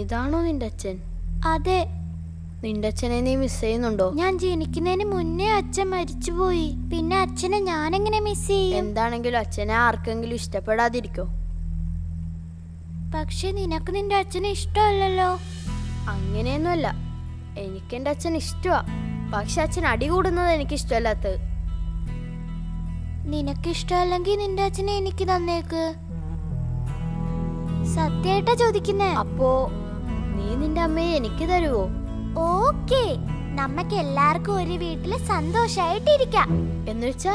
ഇതാണോ നിന്റെ അച്ഛൻ? അതെ. നിന്റെ അച്ഛനെ നീ മിസ് ചെയ്യുന്നുണ്ടോ? ഞാൻ ജനിക്കുന്നതിന് മുന്നേ അച്ഛൻ മരിച്ചുപോയി. പിന്നെ അച്ഛനെ ഞാനെങ്ങനെ മിസ് ചെയ്യും? എന്താണെങ്കിലും അച്ഛനെ ആർക്കെങ്കിലും ഇഷ്ടപ്പെടാതിരിക്കോ? പക്ഷെ നിനക്ക് നിന്റെ അച്ഛനെ ഇഷ്ടമല്ലല്ലോ. അങ്ങനെയൊന്നുമല്ല, എനിക്ക് എൻ്റെ അച്ഛൻ ഇഷ്ടമാ. പക്ഷെ അച്ഛൻ അടി കൂടുന്നത് എനിക്ക് ഇഷ്ടമല്ലാത്തത്. നിനക്ക് ഇഷ്ടമല്ലെങ്കിൽ നിന്റെ അച്ഛനെ എനിക്ക് തന്നേക്ക്. സത്യമായിട്ടാ ചോദിക്കുന്നേ. അപ്പോ നീ നിന്റെ അമ്മയെ എനിക്ക് തരുവോ? ഓക്കേ, നമ്മക്ക് എല്ലാവർക്കും ഒരു വീട്ടില് സന്തോഷായിട്ടിരിക്കാം. എന്നുവെച്ചാ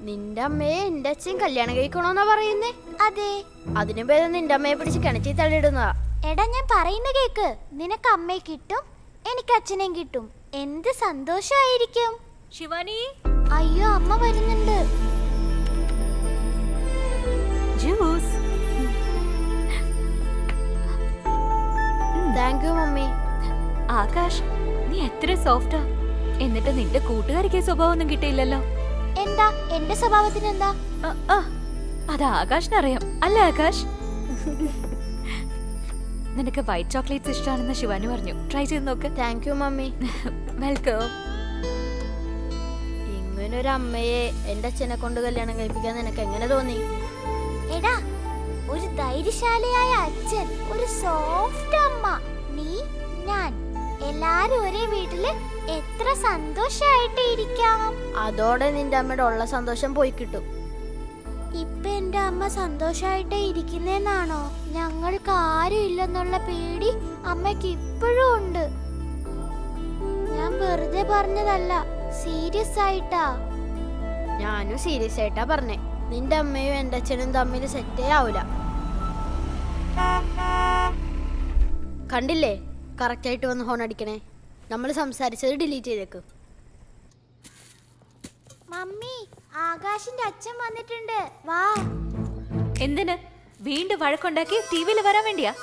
നിന്റെ അമ്മയെ എന്റെ അച്ഛൻ കല്യാണം കഴിക്കണോന്നാ പറയുന്നേ? അതെ. അതിനു പേര് നിന്റെ അമ്മയെ പിടിച്ച് കിണറ്റി തള്ളിയിടുന്നതാ. എടാ, ഞാൻ പറയുന്ന കേക്ക്. നിനക്ക് അമ്മയെ കിട്ടും, എനിക്ക് അച്ഛനെയും കിട്ടും. എന്ത് സന്തോഷായിരിക്കും. ശിവാനി, അയ്യോ, അമ്മ വരുന്നുണ്ട്. Juice. Thank you mummy. Akash, നീ എത്ര സോഫ്റ്റാ. എന്നിട്ട് നിന്റെ കൂട്ടുകാരിക്ക് സ്വഭാവം ഒന്നും കിട്ടിയില്ലല്ലോ. എന്താ എന്റെ സ്വഭാവത്തിന് എന്താ? അത് ആകാശിനറിയാം അല്ലേ ആകാശ്? നിനക്ക് വൈറ്റ് ചോക്ലേറ്റ്സ് ഇഷ്ടമാണെന്ന് ശിവാനി പറഞ്ഞു. ട്രൈ ചെയ്ത് നോക്ക്. Thank you mummy. വെൽക്കം. ഇങ്ങനൊരു അമ്മയെ എന്റെ അച്ഛനെ കൊണ്ട് കല്യാണം കഴിപ്പിക്കാൻ നിനക്ക് എങ്ങനെ തോന്നി? എടാ, ഒരു ധൈര്യശാലിയായ അച്ഛൻ, ഒരു സോഫ്റ്റ് അമ്മ, നീ, ഞാൻ, എല്ലാരും ഒരേ വീട്ടില് എത്ര സന്തോഷായിട്ട് ഇരിക്കാം. അതോടെ നിന്റെ അമ്മയുടെ ഉള്ള സന്തോഷം പോയി കിട്ടും. ഇപ്പൊ എന്റെ അമ്മ സന്തോഷായിട്ട് ഇരിക്കുന്നേന്നാണോ? ഞങ്ങൾക്ക് ആരും ഇല്ലെന്നുള്ള പേടി അമ്മയ്ക്ക് ഇപ്പോഴും ഉണ്ട്. ഞാൻ വെറുതെ പറഞ്ഞതല്ല, സീരിയസ് ആയിട്ടാ. ഞാനും സീരിയസ് ആയിട്ടാ പറഞ്ഞേ. നിന്റെ അമ്മയും എന്റെ അച്ഛനും തമ്മിൽ സെറ്റേ ആവൂല. കണ്ടില്ലേ, കറക്റ്റ് ആയിട്ട് വന്ന് ഹോൺ അടിക്കണേ. നമ്മൾ സംസാരിച്ചത് ഡിലീറ്റ് ചെയ്തേക്ക്. മമ്മി, ആകാശിന്റെ അച്ഛൻ വന്നിട്ടുണ്ട്, വാ. എന്തിന് വീണ്ടും വഴക്കുണ്ടാക്കി ടിവിയിൽ വരാൻ വേണ്ടിയാ?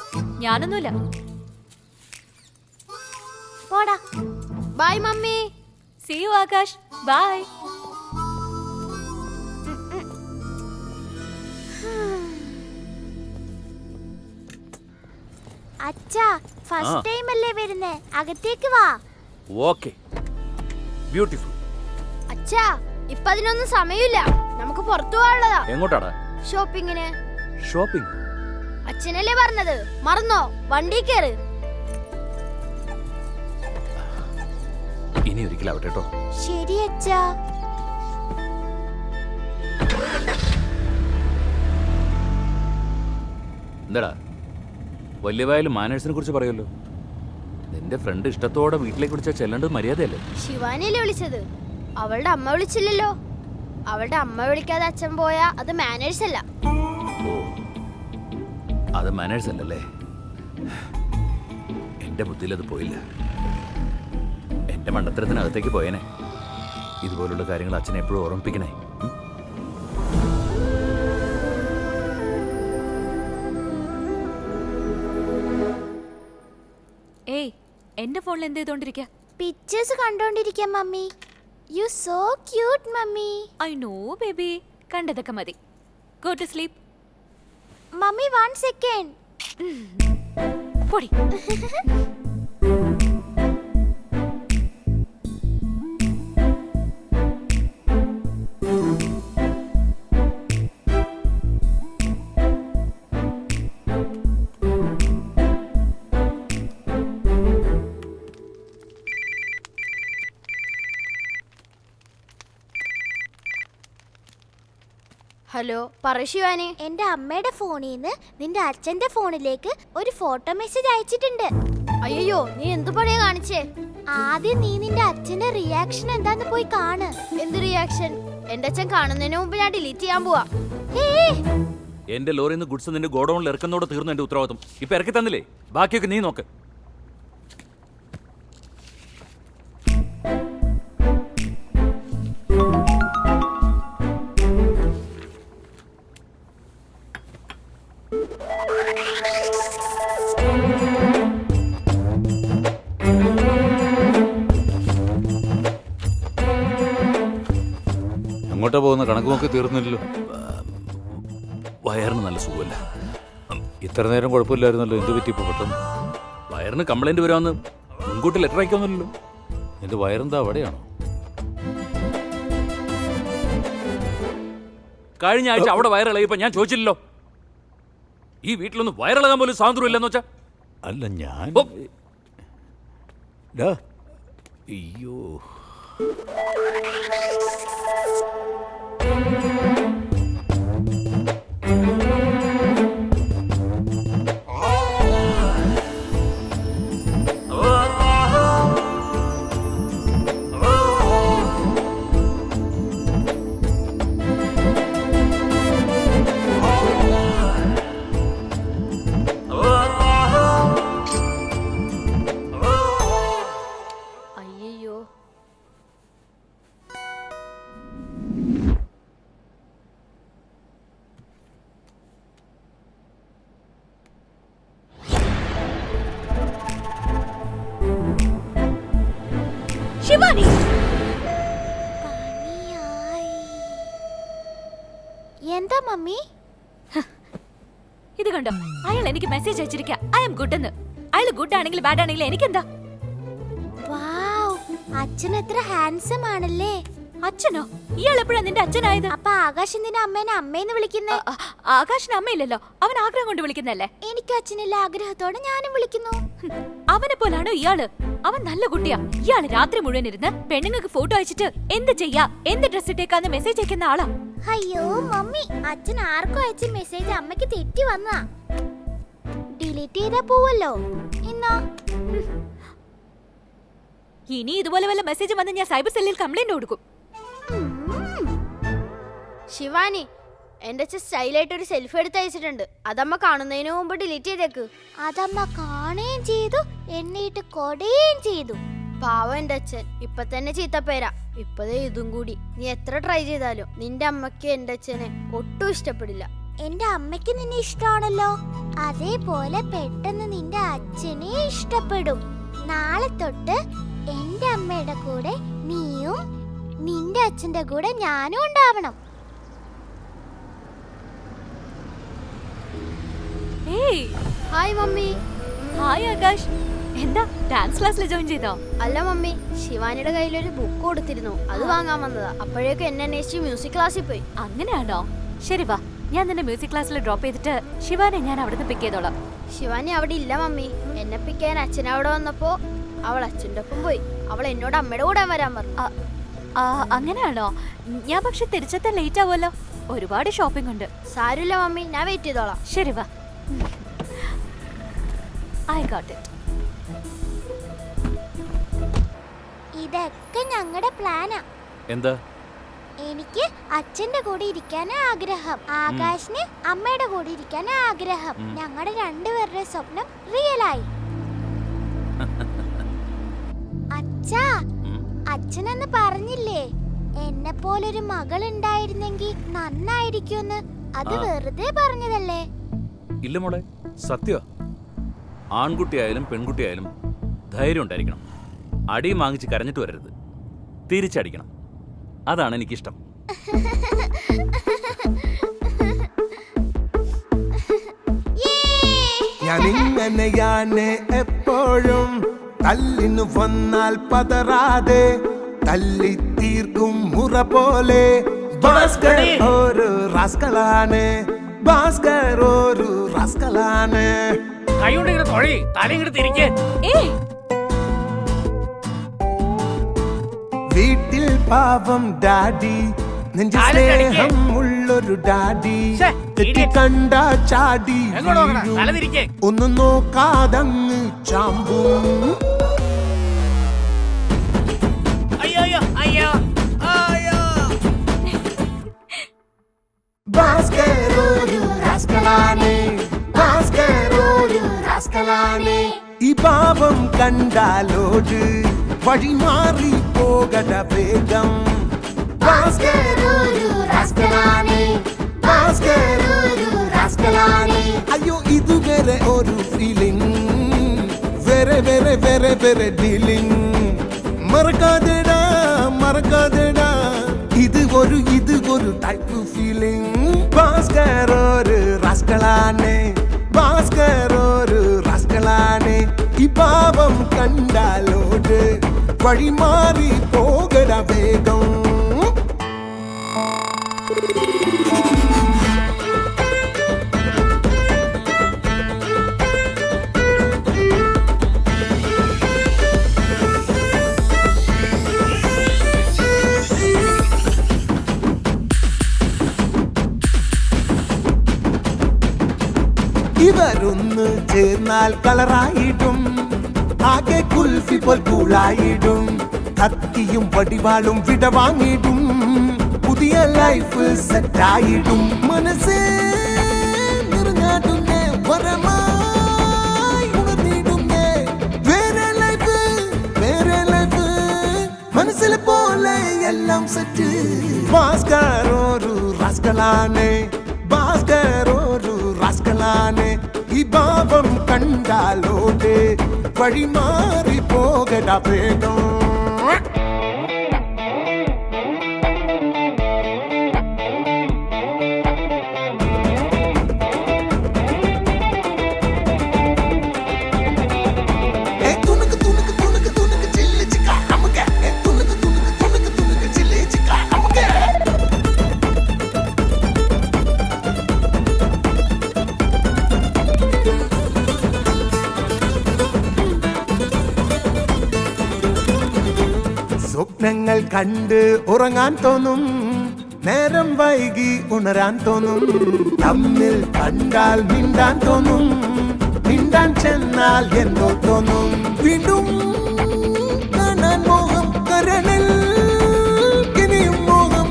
ഞാനൊന്നുമില്ല. പോടാ. Bye mummy. See you Akash. Bye. അച്ഛാ, ഫസ്റ്റ് ടൈം അല്ലേ വരുന്നേ, അകത്തേക്ക് വാ. Okay, beautiful. അച്ഛാ, ഇപ്പൊ അതിനൊന്നും സമയമില്ല, നമുക്ക് പുറത്തു പോകാനുള്ളതാ. എങ്ങോട്ടാടാ? ഷോപ്പിങ്ങിന്. ഷോപ്പിംഗ്? അച്ഛനല്ലേ പറഞ്ഞത്, മറന്നോ? വണ്ടി കയറ്. ഇനി ഒരിക്കലാവട്ടെ കേട്ടോ. ശരി അച്ഛാ. എന്താടാ, വലിയവായാലും മാനേഴ്സിനെ കുറിച്ച് പറയുമല്ലോ. നിന്റെ ഫ്രണ്ട് ഇഷ്ടത്തോടെ വീട്ടിലേക്ക് വിളിച്ചാൽ ചെല്ലേണ്ടത് മര്യാദയല്ലേ? ശിവാനിയല്ലേ വിളിച്ചത്, അവളുടെ അമ്മ വിളിച്ചില്ലല്ലോ. അവളുടെ അമ്മ വിളിക്കാതെ അച്ഛൻ പോയാ അത് മാനേഴ്സ് അല്ല. ഓ, അത് മാനേഴ്സ് അല്ലല്ലേ? എന്റെ ബുദ്ധിയിൽ അത് പോയില്ല. എന്റെ മണ്ടത്തരത്തിനകത്തേക്ക് പോയേനെ. ഇതുപോലുള്ള കാര്യങ്ങൾ അച്ഛനെ എപ്പോഴും ഓർമ്മിപ്പിക്കണേ. ഏയ്, എന്റെ ഫോണിൽ എന്ത് ചെയ്തോണ്ടിരിക്കാ? പിക്ചേഴ്സ് കണ്ടോണ്ടിരിക്കാം mummy. You so cute mummy. I know baby, കണ്ടതൊക്കെ മതി. Go to sleep. Mummy, 1 second. പൊടി. ഹലോ, പറ ശിവാനി. എന്റെ അമ്മയുടെ ഫോണിൽ നിന്ന് നിന്റെ അച്ഛന്റെ ഫോണിലേക്ക് ഒരു ഫോട്ടോ മെസ്സേജ് അയച്ചിട്ടുണ്ട്. അയ്യോ, നീ എന്തു പണിയാ കാണിച്ചേ? ആദ്യം നീ നിന്റെ അച്ഛന്റെ റിയാക്ഷൻ എന്താന്ന് പോയി കാണ്. എന്ത് റിയാക്ഷൻ? എന്റെ അച്ഛൻ കാണുന്നതിന് മുമ്പ് ഞാൻ ഡിലീറ്റ് ചെയ്യാൻ പോവാ. എന്റെ ലോറിയിൽ നിന്ന് ഗുഡ്സ് നിന്റെ ഗോഡൌണിൽ ഇറക്കുന്നതോടെ തീർന്നു എന്റെ ഉത്തരവാദിത്വം. ഇപ്പൊ ഇറക്കി തന്നില്ലേ, ബാക്കിയൊക്കെ നീ നോക്ക്. അങ്ങോട്ടാ പോകുന്ന? കണക്ക് നോക്കി തീർന്നില്ലല്ലോ. വയറിന് നല്ല സുഖമല്ല. ഇത്ര നേരം കുഴപ്പമില്ലായിരുന്നല്ലോ, എന്ത് പറ്റി ഇപ്പൊ പെട്ടെന്ന്? വയറിന് കംപ്ലൈന്റ് വരാമെന്ന് മുൻകൂട്ടി ലെറ്റർ അയക്കാമെന്നല്ലോ. നിന്റെ വയറെന്താ അവിടെയാണോ? കഴിഞ്ഞ ആഴ്ച അവിടെ വയറിളയപ്പോ ഞാൻ ചോദിച്ചില്ലല്ലോ. ഈ വീട്ടിലൊന്നും വയറിളകാൻ പോലും സ്വാതന്ത്ര്യം ഇല്ലെന്ന് വെച്ചാ. അല്ല ഞാൻ ഓ. ഡാ, അയ്യോ അയ്യോ, ശിവാനി, പണിയായി. എന്താ മമ്മി? ഇത് കണ്ടോ? അയാൾ എനിക്ക് മെസ്സേജ് അയച്ചിരിക്കുക, ഐ എം ഗുഡ് എന്ന്. അയാൾ ഗുഡ് ആണെങ്കിൽ ബാഡ് ആണെങ്കിലും എനിക്കെന്താ? വാവ്, അച്ഛൻ എത്ര ഹാൻസം ആണല്ലേ. അച്ഛനോ? ഇയാൾ എപ്പോഴാ നിന്റെ അച്ഛനായത്? അപ്പൊ ആകാശ് എന്തിനാ അമ്മേനെ അമ്മേന്ന് വിളിക്കുന്നേ? ആകാശിന് അമ്മയില്ലല്ലോ, അവൻ ആഗ്രഹം കൊണ്ട് വിളിക്കുന്നല്ലേ. എനിക്ക് അച്ഛനില്ല ആഗ്രഹത്തോടെ ഞാനും വിളിക്കുന്നു. അവനെ പോലാണോ ഇയാള്? അവൻ നല്ല കുട്ടിയാ. ഇയാള് രാത്രി മുഴുവൻ ഇരുന്ന് പെണ്ണുങ്ങൾക്ക് ഫോട്ടോ അയച്ചിട്ട് എന്ത് ചെയ്യാ, എന്ത് ഡ്രസ് ഇട്ടേക്കാന്ന് മെസ്സേജ് അയക്കുന്ന ആളാ. അയ്യോ മമ്മി, അച്ഛൻ ആർക്കും അയച്ച മെസ്സേജ് അമ്മയ്ക്ക് തെറ്റി വന്നാ. ഡിലീറ്റ് ചെയ്താ പോവല്ലോ. ഇന്നോ ഇനി ഇതുപോലെ വല്ല മെസ്സേജ് വന്ന് ഞാൻ സൈബർ സെല്ലിൽ കംപ്ലൈന്റ് കൊടുക്കും. ശിവാനി, എന്റെ അച്ഛൻ സ്റ്റൈലായിട്ട് ഒരു സെൽഫി എടുത്ത് അയച്ചിട്ടുണ്ട്. അതമ്മ കാണുന്നതിന് മുമ്പ് ഡിലീറ്റ് ചെയ്തേക്ക്. അതമ്മ കാണുകയും ചെയ്തു, എന്നിട്ട് കൊടയും ചെയ്തു. പാവം എന്റെ അച്ഛൻ, ഇപ്പൊ തന്നെ ചീത്തപ്പേരാ. ഇപ്പതേ ഇതും കൂടി. നീ എത്ര ട്രൈ ചെയ്താലും നിന്റെ അമ്മയ്ക്ക് എന്റെ അച്ഛനെ ഒട്ടും ഇഷ്ടപ്പെടില്ല. എന്റെ അമ്മയ്ക്ക് നിന്നെ ഇഷ്ടമാണല്ലോ, അതേപോലെ പെട്ടെന്ന് നിന്റെ അച്ഛനെ ഇഷ്ടപ്പെടും. നാളെ തൊട്ട് എന്റെ അമ്മയുടെ കൂടെ നീയും നിന്റെ അച്ഛന്റെ കൂടെ ഞാനും ഉണ്ടാവണം. ഏയ്, ഹായ് മമ്മി. ഹായ് ആകാശ്. എന്താ ഡാൻസ് ക്ലാസ്സിൽ ജോയിൻ ചെയ്തോ? അല്ല മമ്മി, ശിവാനിയുടെ കയ്യിലൊരു ബുക്ക് കൊടുത്തിരുന്നു, അത് വാങ്ങാൻ വന്നതാ. അപ്പോഴേക്കും എന്നെ അന്വേഷിച്ച് മ്യൂസിക് ക്ലാസ്സിൽ പോയി. അങ്ങനെയാണോ? ശരി വാ, ഞാൻ നിന്നെ മ്യൂസിക് ക്ലാസ്സിൽ ഡ്രോപ്പ് ചെയ്തിട്ട് ശിവാനെ ഞാൻ അവിടുന്ന് പിക്ക് ചെയ്തോളാം. ശിവാനി അവിടെ ഇല്ല മമ്മി. എന്നെ പിക്കാൻ അച്ഛൻ അവിടെ വന്നപ്പോ അവൾ അച്ഛൻ്റെ ഒപ്പം പോയി. അവൾ എന്നോട് അമ്മയുടെ കൂടെ വരാൻ പറഞ്ഞു. അങ്ങനെയാണോ? ഞാൻ പക്ഷെ തിരിച്ചെത്താൻ ലേറ്റ് ആവുമല്ലോ, ഒരുപാട് ഷോപ്പിംഗ് ഉണ്ട്. സാരമില്ല മമ്മി, ഞാൻ വെയിറ്റ് ചെയ്തോളാം. ശരി വാ. I got it. ഇതൊക്കെ ഞങ്ങളുടെ പ്ലാനാ. എന്താ? എനിക്ക് അച്ഛന്റെ കൂടെ ഇരിക്കാനാ ആഗ്രഹം, ആകാശിന് അമ്മയുടെ കൂടെ ഇരിക്കാനാ ആഗ്രഹം. ഞങ്ങളുടെ രണ്ടുപേരുടെ സ്വപ്നം റിയലായി. അച്ഛാ, അച്ഛനെന്ന് പറഞ്ഞില്ലേ എന്നെ പോലൊരു മകൾ ഉണ്ടായിരുന്നെങ്കിൽ നന്നായിരിക്കുമെന്ന്? അത് വെറുതെ പറഞ്ഞതല്ലേ? ഇല്ല മോളെ, സത്യ. ആൺകുട്ടിയായാലും പെൺകുട്ടിയായാലും ധൈര്യം ഉണ്ടായിരിക്കണം. അടിയും വാങ്ങിച്ച് കരഞ്ഞിട്ട് വരരുത്, തിരിച്ചടിക്കണം. അതാണ് എനിക്കിഷ്ടം. ഞാനിങ്ങനെയാണ് എപ്പോഴും, തല്ലിനു വന്നാൽ പതറാതെ തല്ലി തീർക്കും മുറ പോലെ. ഭാസ്കർ ഒരു റാസ്കലാണ്, ഭാസ്കർ ഒരു റാസ്കലാണ്. വീട്ടിൽ പാവം ഡാഡി, നെഞ്ചിൽ സ്നേഹം ഉള്ളൊരു ഡാഡി. തെറ്റി കണ്ട ചാടി ഒന്നും നോക്കാതങ്ങ് ചാമ്പും. ഭാസ്കർ ഒരു റാസ്കലാണ്, ഭാസ്കർ ഒരു റാസ്കലാണ്. ഈ പാവം കണ്ടാലോട് വഴി മാറി പോകട വേഗം. ഭാസ്കർ ഒരു റാസ്കലാണ്, ഭാസ്കർ ഒരു റാസ്കലാണ്. അയ്യോ ഇതുവരെ ഒരു ഫീലിംഗ്, വെറെ വെറെ വെറെ വെറെ ഡീലിംഗ്. മറക്കാതെടാ മറക്കാതെടാ, ഇത് ഒരു ടൈപ്പ് ഫീലിംഗ്. ഭാസ്കർ ഒരു റാസ്കലാണ്, ഭാസ്കർ ഒരു റാസ്കലാണ്. ഈ കണ്ടാലോട് വഴിമാറി പോകട വേഗം. ഇവരൊന്ന് ചേർന്നാൽ കളറായിടും, ആകെ കുൽഫി പോൽ കൂളായിടും. കത്തിയും വടിവാളും വിടവാങ്ങിടും, പുതിയ ലൈഫ് സെറ്റായിടും. മനസ്സേ നിറഞ്ഞാടുന്നേ, വരമായി ഉണർന്നിടുന്നേ. വേറെ ലൈഫ് മനസ്സിലെ പോലെ എല്ലാം സെറ്റ്. ഭാസ്കർ ഒരു റാസ്കലാണ്, ഭാസ്കർ ഒരു റാസ്കലാണ്. ഈ ഭാവം കണ്ടാലോടെ വഴിമാറി പോകട വേഗം. സ്വപ്നങ്ങൾ കണ്ട് ഉറങ്ങാൻ തോന്നും, നേരം വൈകി ഉണരാൻ തോന്നും. തമ്മിൽ കണ്ടാൽ മിണ്ടാൻ തോന്നും, മിണ്ടാൻ ചെന്നാൽ എന്തോ തോന്നും. വീണ്ടും കാണാൻ മോഹം, കരണിൽ ഇനിയും മോഹം.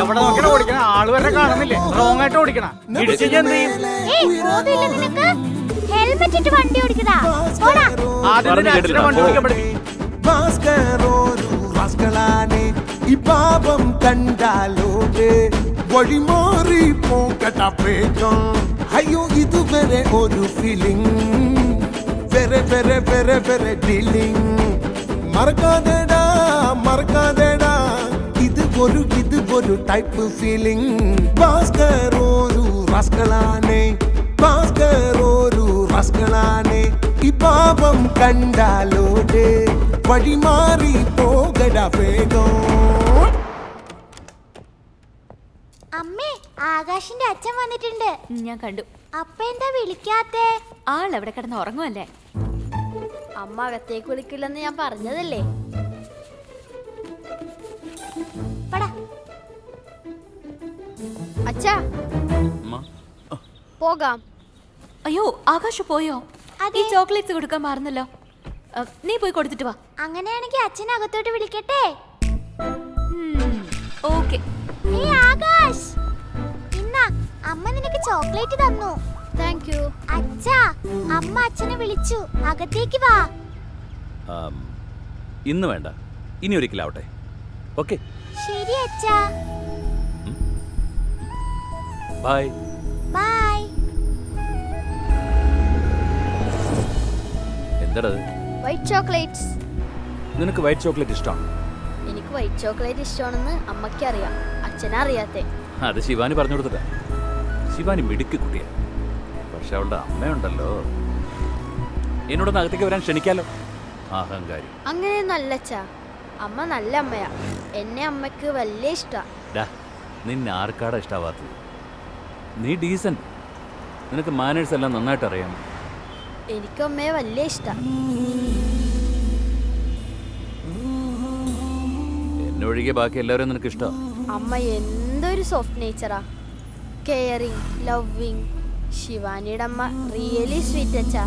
എവിടെ നോക്കിയാ ഓടിക്കണ ആള് വരെ കാണുന്നില്ലേ? റോങ് ആയിട്ട് ഓടിക്കണ. ഹെൽമെറ്റ് ഇട്ട് വണ്ടി ഓടിക്കടാ. വണ്ടി ഓടിക്കാൻ പഠിക്കും. ഭാസ്കർ ഒരു റാസ്കലാണ്, ഈ പാപം കണ്ടാലോടെ വഴിമാറി പോകട വേഗം. അയ്യോ ഇതുവരെ ഒരു ഫീലിംഗ്, വെറെ വെറെ വെറെ വെറെ ഡീലിംഗ്. മറക്കാതെടാ മറക്കാതെടാ, ഇത് ഒരു ടൈപ്പ് ഫീലിംഗ്. ഭാസ്കർ ഒരു റാസ്കലാണ്, ഭാസ്കർ ഒരു റാസ്കലാണ്. ഈ പാപം കണ്ടാലോടെ വഴിമാറി പോകട വേഗം. അമ്മേ, ആകാശിന്റെ അച്ഛൻ വന്നിട്ടുണ്ട്. ഞാൻ കണ്ടു. അപ്പ എന്താ വിളിക്കാത്തെ? ആൾ എവിടെ കിടന്ന് ഉറങ്ങുമല്ലേ? അമ്മ അകത്തേക്ക് വിളിക്കില്ലെന്ന് ഞാൻ പറഞ്ഞതല്ലേ. പടാ. അച്ഛാ പോകാം. അയ്യോ, ആകാശ് പോയോ? ഈ ചോക്ലേറ്റ്സ് കൊടുക്കാൻ മാറുന്നല്ലോ. നീ പോയി കൊടുത്തിട്ട് വാ. അങ്ങനെയാണെങ്കിൽ അച്ഛൻ അകത്തോട്ട് വിളിക്കട്ടെ? ഓക്കെ. ആകാശ്, ഇന്നാ അമ്മ നിനക്ക് ചോക്ലേറ്റ് തന്നു. Thank you. അച്ഛാ, അമ്മ അച്ഛനെ വിളിച്ചു, അകത്തേക്ക് വാ. ഇന്ന് വേണ്ട, ഇനി ഒരിക്കലാവട്ടെ. ഓക്കെ, ശരി അച്ഛാ. ബൈ. ബൈ. എന്താടത്? White chocolates. നിനക്ക് വൈറ്റ് ചോക്ലേറ്റ് ഇഷ്ടമാണ്? എനിക്ക് വൈറ്റ് ചോക്ലേറ്റ് ഇഷ്ടമാണെന്ന് അമ്മയ്ക്ക് അറിയാം, അച്ഛനറിയാത്തെ. അത് ശിവാനി പറഞ്ഞു കൊടുത്തിട്ടാ. ശിവാനി മിടുക്ക് കുട്ടിയാ. പക്ഷെ അവളുടെ അമ്മയുണ്ടല്ലോ, എന്നോടൊന്ന് അകത്തേക്ക് വരാൻ ക്ഷണിക്കാലോ. അഹങ്കാരി. അങ്ങനെയൊന്നല്ല അച്ഛാ, അമ്മ നല്ല അമ്മയാ. എന്നെ അമ്മയ്ക്ക് വലിയ ഇഷ്ടാ. നിന്നെ ആർക്കാടാ ഇഷ്ടാവാത്തത്? നീ ഡീസന്റ്, നിനക്ക് മാനേഴ്സ് എല്ലാം നന്നായിട്ട് അറിയാം. എനിക്ക് അമ്മയെ വലിയ ഇഷ്ടാ. എന്നെ ഒഴികെ ബാക്കി എല്ലാവരും നിനക്ക് ഇഷ്ടാ. അമ്മ എന്തൊരു സോഫ്റ്റ് നേച്ചറാ, കെയറിങ്, ലവിങ്. ശിവാനിയുടെ അമ്മ റിയലി സ്വീറ്റ് അച്ഛാ.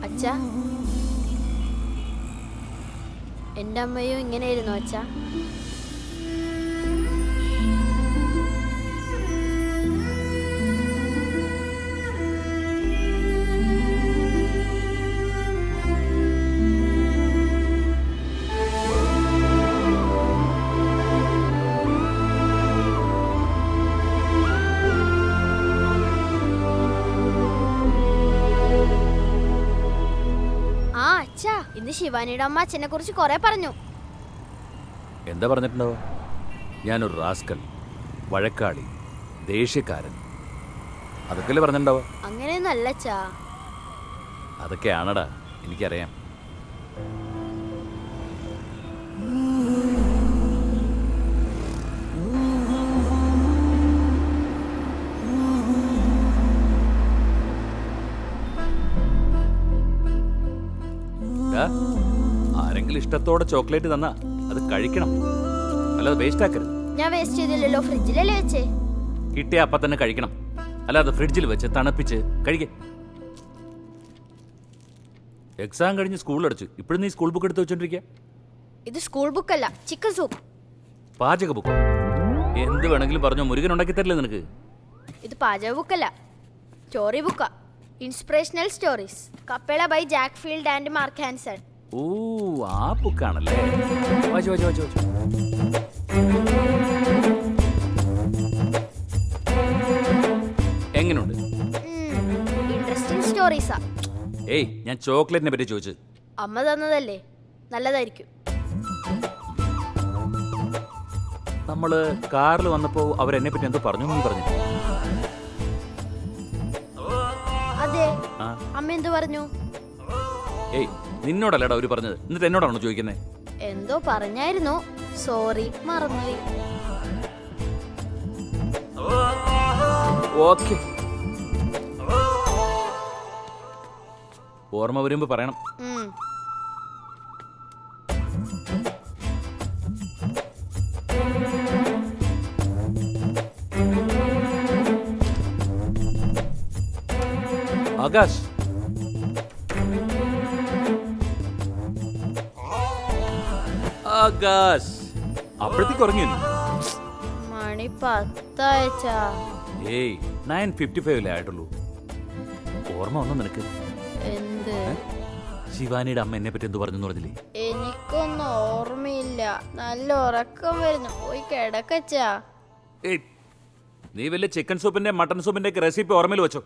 അച്ഛാ, എൻ്റെ അമ്മയും ഇങ്ങനെയായിരുന്നു അച്ഛാ. ഇന്ന് ശിവാനിയുടെ അമ്മ അച്ഛനെ കുറിച്ച് കുറെ പറഞ്ഞു. എന്താ പറഞ്ഞിട്ടുണ്ടാവോ? ഞാനൊരു റാസ്കൽ, വഴക്കാളി, ദേഷ്യക്കാരൻ. അതൊക്കെയല്ലേ പറഞ്ഞിട്ടുണ്ടാവുക. അങ്ങനെയൊന്നും അല്ല അച്ഛാ. അതൊക്കെയാണടാ, എനിക്കറിയാം. ആരെങ്കിലും ഇഷ്ടത്തോടെ ചോക്ലേറ്റ് തന്നാ അത് കഴിക്കണം, അല്ലാതെ വേസ്റ്റ് ആക്കരുത്. ഞാൻ വേസ്റ്റ് ചെയ്തില്ലല്ലോ, ഫ്രിഡ്ജിലല്ലേ വെച്ചേ. കിട്ടിയ അപ്പം തന്നെ കഴിക്കണം, അല്ലാതെ ഫ്രിഡ്ജിൽ വെച്ച് തണുപ്പിച്ച് കഴിക്കേ. എക്സാം കഴിഞ്ഞ് സ്കൂളിൽ അടച്ചു, ഇപ്പോഴും നീ സ്കൂൾ ബുക്ക് എടുത്ത് വെച്ചോണ്ടിരിക്കുക. ഇത് സ്കൂൾ ബുക്കല്ല, ചിക്കൻ സൂപ്പ്. പാചക ബുക്ക് എന്ത് വേണമെങ്കിലും പറഞ്ഞോ, മുരുകൻ ഉണ്ടാക്കി തരില്ലേ നിനക്ക്? ഇത് പാചക ബുക്കല്ല, സ്റ്റോറി ബുക്കാ. Inspirational stories. കപ്പേള by Jack Field and Mark Hanson. ഓ, ആ ബുക്കാണല്ലേ. വായിച്ചു വായിച്ചു വായിച്ചു വായിച്ചു. എങ്ങനെയുണ്ട്? ഇൻട്രസ്റ്റിംഗ് സ്റ്റോറീസാ. ഏയ്, ഞാൻ ചോക്ലേറ്റിനെ പറ്റി ചോദിച്ചു. അമ്മ തന്നതല്ലേ, നല്ലതായിരിക്കും. നമ്മള് കാറിൽ വന്നപ്പോ അവരെന്നെ പറ്റി എന്തോ പറഞ്ഞു പറഞ്ഞു. അതെ, ആ. അമ്മ എന്തു പറഞ്ഞു? ഏയ്, നിന്നോടല്ലേടാ അവര് പറഞ്ഞത്, എന്നിട്ട് എന്നോടാണോ ചോദിക്കുന്നത്? എന്തോ പറഞ്ഞായിരുന്നു, സോറി മറന്നുപോയി. ഓക്കെ, ഓർമ്മ വരുമ്പോ പറയണം. ആകാശ്, ആകാശ്, അപ്പോഴത്തേക്ക് ഉറങ്ങിയോ നീ? മണി 10 ഏയ്, 9:55 ആയിട്ടുള്ളൂ. ഓർമ്മ വന്നോ നിനക്ക്? എന്ത്? ശിവാനിയുടെ അമ്മ എന്നെ പറ്റി എന്ത് പറഞ്ഞു പറഞ്ഞില്ലേ? എനിക്കൊന്നും ഓർമ്മയില്ല, നല്ല ഉറക്കം വരുന്നു, പോയി കിടക്കച്ചാ. ഏയ്, നീ വല്ല ചിക്കൻ സൂപ്പിന്റെ മട്ടൺ സൂപ്പിന്റെ ഒക്കെ റെസിപ്പി ഓർമ്മയിൽ വെച്ചോ.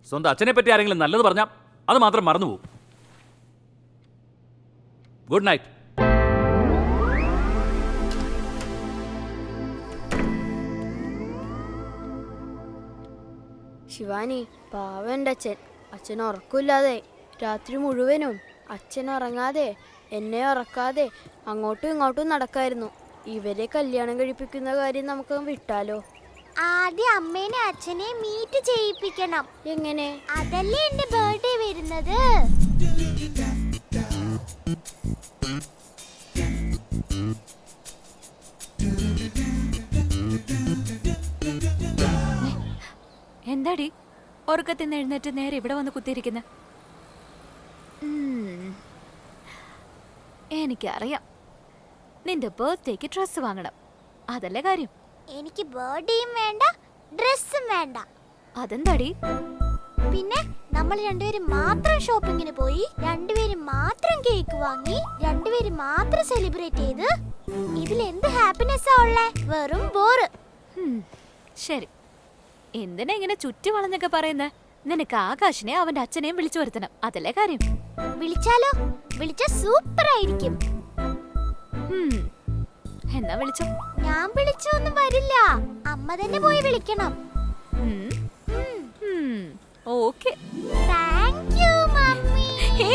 സ്വന്തം അച്ഛനെ പറ്റി ആരെങ്കിലും നല്ലത് പറഞ്ഞാൽ അത് മാത്രം മറന്നുപോകും. Good night. ശിവാനി, പാവന്റെ അച്ഛൻ. അച്ഛൻ ഉറക്കില്ലാതെ രാത്രി മുഴുവനും അച്ഛൻ ഉറങ്ങാതെ എന്നെ ഉറക്കാതെ അങ്ങോട്ടും ഇങ്ങോട്ടും നടക്കായിരുന്നു. ഇവരെ കല്യാണം കഴിപ്പിക്കുന്ന കാര്യം നമുക്ക് വിട്ടാലോ? ആദ്യം അമ്മേനെ അച്ഛനെ മീറ്റ് ചെയ്യിപ്പിക്കണം. എങ്ങനെ? അതല്ലേ എന്റെ ബർത്ത്ഡേ വരുന്നത്. എന്താടി ഉറക്കത്തിന്ന് എഴുന്നേറ്റ് നേരെ ഇവിടെ വന്ന് കുത്തിയിരിക്കുന്ന? എനിക്കറിയാം, നിന്റെ ബർത്ത്ഡേക്ക് ഡ്രസ്സ് വാങ്ങണം, അതല്ലേ കാര്യം. എനിക്ക് ബർത്ത്ഡേയും വേണ്ട, ഡ്രസ്സും വേണ്ട. അതെന്താടി? പിന്നെ നമ്മൾ രണ്ടുപേരും മാത്രം ഷോപ്പിങ്ങിന് പോയി, രണ്ടുപേരും മാത്രം കേക്ക് വാങ്ങി, രണ്ടുപേരും മാത്രം സെലിബ്രേറ്റ് ചെയ്ത് ഇതിലെന്ത് ഹാപ്പിനെസ്സാ ഉള്ളേ? വെറും ബോറ്. ശരി, എന്തിനാ ഇങ്ങനെ ചുറ്റി വളഞ്ഞൊക്കെ പറയുന്നത്? നിനക്ക് ആകാശിനെ അവന്റെ അച്ഛനെയും വിളിച്ചു വരുത്തണം, അതല്ലേ കാര്യം. വിളിച്ചാലോ? വിളിച്ചാ സൂപ്പർ ആയിരിക്കും. എന്നാ വിളിച്ചോ. ഞാൻ വിളിച്ചൊന്നും വരില്ല, അമ്മ തന്നെ പോയി വിളിക്കണം. Okay. Thank you mummy. Hey